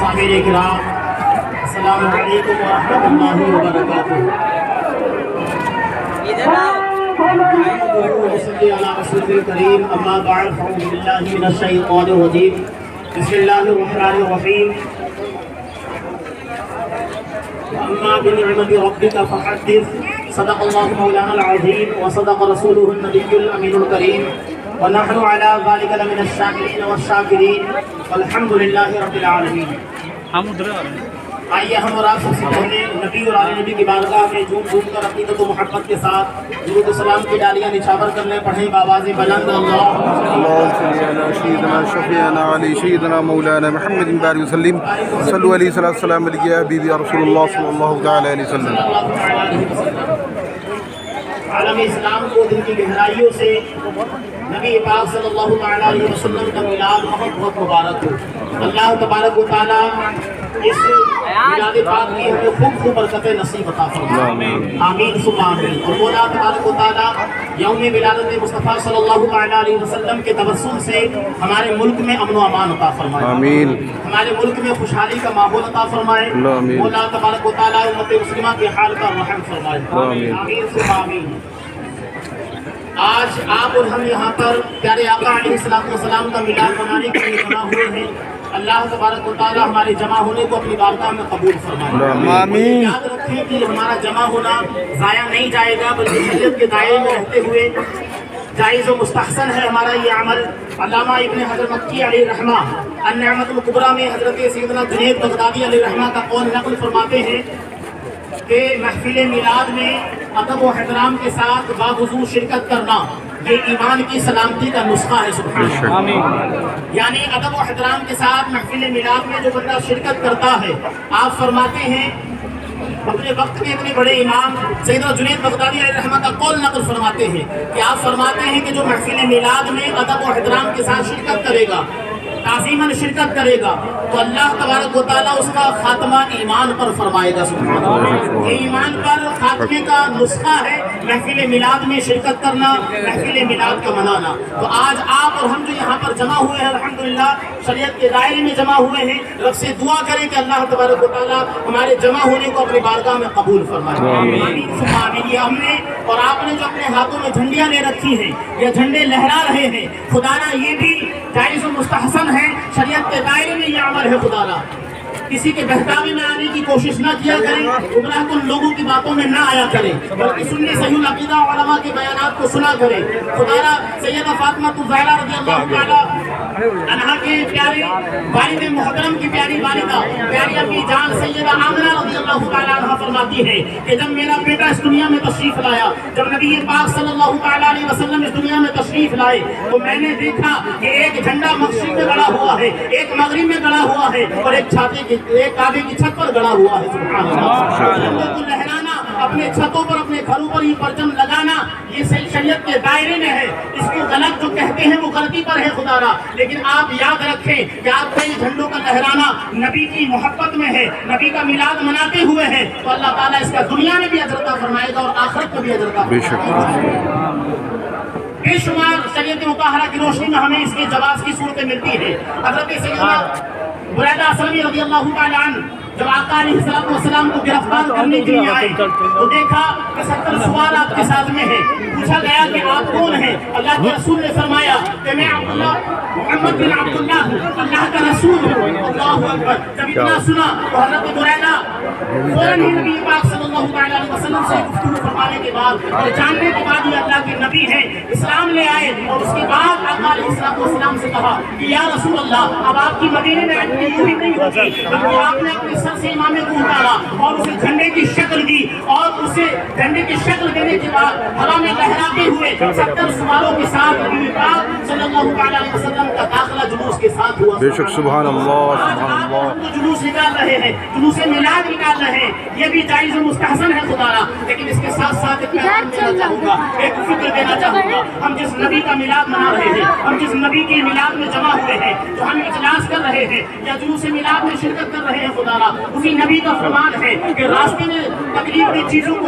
سامعین کرام السلام علیکم ورحمۃ اللہ وبرکاتہ. صلی اللہ رسول الکریم اما بعد فاعوذ باللہ من الشیطان الرجیم بسم اللہ الرحمن الرحیم. اما بنعمت ربک فحدث صدق اللہ مولانا العظیم وصدق رسولہ النبی الامین الکریم ونحن على ذلك لمن الشاکرین والشاکرین والحمد للہ رب العالمین. آئیے ہم اور آپ سب سے پہلے نبی اور آل نبی کی بارگاہ میں جھوم جھوم کر عقیدت و محبت کے ساتھ درود و سلام کی ڈالیاں نچھاور کرنے پڑھیں بآواز بلند اللهم صل على سيدنا شفيعنا علي سيدنا مولانا محمد بارك وسلم صلوا عليه الصلاة والسلام عليك يا حبيبي يا رسول الله صلى الله تعالى عليه وسلم. عالم اسلام کو دل کی گہرائیوں سے نبی پاک صلی اللہ تعالی علیہ وسلم کا میلاد بہت بہت مبارک ہو. اللہ تبارک و تعالی اس میلاد پاک کی ہمیں خوب خوب برکتیں نصیب عطا فرمائے. آمین ثم آمین. اور مولا تبارک و تعالی یوم ولادت مصطفیٰ صلی اللہ تعالی علیہ وسلم کے توسل سے ہمارے ملک میں امن و امان عطا فرمائے. آمین. ہمارے ملک میں خوشحالی کا ماحول عطا فرمائے. مولا تبارک و تعالی امت مسلمہ کے حال کا رحم فرمائے. آمین ثم آمین. آج آپ اور ہم یہاں پر پیارے آقا علیہ السلام کا میلاد منانے کے لیے جمع ہوئے ہیں. اللہ تبارک و تعالی ہمارے جمع ہونے کو اپنی بارگاہ میں قبول فرمائے. آمین. یاد رکھیں کہ ہمارا جمع ہونا ضائع نہیں جائے گا بلکہ شریعت کے دائرے میں رہتے ہوئے جائز و مستحسن ہے ہمارا یہ عمل. علامہ ابن حجر مکی علیہ رحمہ النعمت الکبریٰ میں حضرت سیدنا جنید بغدادی علیہ رحمہ کا قول نقل فرماتے ہیں کہ محفل میلاد میں ادب و احترام کے ساتھ باوضو شرکت کرنا یہ ایمان کی سلامتی کا نسخہ ہے. سبحان اللہ. یعنی ادب و احترام کے ساتھ محفل میلاد میں جو بندہ شرکت کرتا ہے آپ فرماتے ہیں اپنے وقت کے اتنے بڑے امام سیدنا جنید بغدادی علیہ رحمہ کا قول نقل فرماتے ہیں کہ آپ فرماتے ہیں کہ جو محفل میلاد میں ادب و احترام کے ساتھ شرکت کرے گا تعظیماً شرکت کرے گا تو اللہ تبارک و تعالیٰ اس کا خاتمہ ایمان پر فرمائے گا. سبحان اللہ. یہ ایمان پر خاتمے کا نسخہ ہے محفل میلاد میں شرکت کرنا, محفل میلاد کا منانا. تو آج آپ اور ہم جو یہاں پر جمع ہوئے ہیں الحمدللہ شریعت کے دائرے میں جمع ہوئے ہیں, رب سے دعا کریں کہ اللہ تبارک و تعالیٰ ہمارے جمع ہونے کو اپنی بارگاہ میں قبول فرمائے. آمین ثم آمین. یہ ہم نے اور آپ نے جو اپنے ہاتھوں میں جھنڈیاں لے رکھی ہیں یا جھنڈے لہرا رہے ہیں خدانا یہ بھی جائز و مستحسن ہے شریعت کے دائرے میں یہ عمل ہے. خدانا کسی کے بہکاوے میں آنے کی کوشش نہ کیا کریں, گمراہ کن لوگوں کی باتوں میں نہ آیا کریں بلکہ سنی صحیح العقیدہ علماء کے بیانات کو سنا کریں. خدانا سیدہ فاطمہ الزہرا رضی اللہ تعالی عنہا کے پیارے والد محترم کی پیاری والدہ پیاری اپنی جان سیدہ آمنہ رضی اللہ تعالی عنہا فرماتی ہے کہ جب میرا بیٹا اس دنیا میں تشریف لایا, جب نبی پاک صلی اللہ تعالی علیہ وسلم اس دنیا میں تشریف لائے تو میں نے دیکھا کہ ایک جھنڈا مشرق میں گڑا ہوا ہے, ایک مغرب میں گڑا ہوا ہے اور ایک کعبے کی چھت پر گڑا ہوا ہے. سبحان اللہ. جھنڈوں کو لہرانا, اپنے چھتوں پر اپنے گھروں پر یہ پرچم لگانا یہ شریعت کے دائرے میں ہے. اس کو غلط جو کہتے ہیں وہ غلطی پر ہے خدارا, لیکن آپ یاد رکھیں کہ آپ کے جھنڈوں کا لہرانا نبی کی محبت میں ہے, نبی کا میلاد مناتے ہوئے ہے تو اللہ تعالیٰ اس کا دنیا میں بھی اجر عطا فرمائے گا اور آخرت میں بھی اجر عطا فرمائے گا. بے شمار شریعت مطہرہ کی روشنی میں ہمیں اس کے جواز کی صورتیں ملتی ہیں. حضرت سیدنا بریدہ اسلمی رضی اللہ تعالی عنہ جب آقا علیہ السلام کو گرفتار کرنے کے لیے آئے تو دیکھا کہ 70 سوال آپ کے ساتھ میں ہے. پوچھا گیا کہ آپ کون ہیں؟ اللہ کے رسول نے فرمایا کہ میں عبداللہ محمد بن عبداللہ ہوں, اللہ کا رسول ہوں. اللہ اکبر. جب اتنا سنا تو حضرت بریدہ فوراً ہی نبی پاک صلی اللہ علیہ وسلم سے گفتگو فرمانے کے بعد اور جاننے کے بعد یہ اللہ کے نبی ہیں اسلام لے آئے اور اس کے بعد آقا علیہ السلام سے کہا کہ یا رسول اللہ اب آپ کی مدینے میں انٹری یوں ہی نہیں ہوتی بلکہ آپ نے اپنے سر سے امامے کو اتارا اور اسے جھنڈے کی شکل دی اور اسے جھنڈے کی شکل دینے کے بعد ہوا میں لہراتے ہوئے 70 سواروں کے ساتھ نبی پاک صلی اللہ علیہ وسلم کا داخلہ جلوس کے ساتھ ہوا. بے شک سبحان اللہ. سبحان اللہ. جلوس نکال رہے ہیں, جلوس میلاد نکال رہے ہیں, یہ بھی جائز و مستحسن ہے خدارا, لیکن اس کے ساتھ ساتھ ایک پیغام دینا چاہوں گا, ایک فکر دینا چاہوں گا. ہم جس نبی کا میلاد منا رہے ہیں, ہم جس نبی کے میلاد میں جمع ہوئے ہیں, جو ہم اجلاس کر رہے ہیں یا جلوس میلاد میں شرکت کر رہے ہیں خدارا, اسی نبی کا فرمان ہے کہ راستے میں تکلیف کی چیزوں کو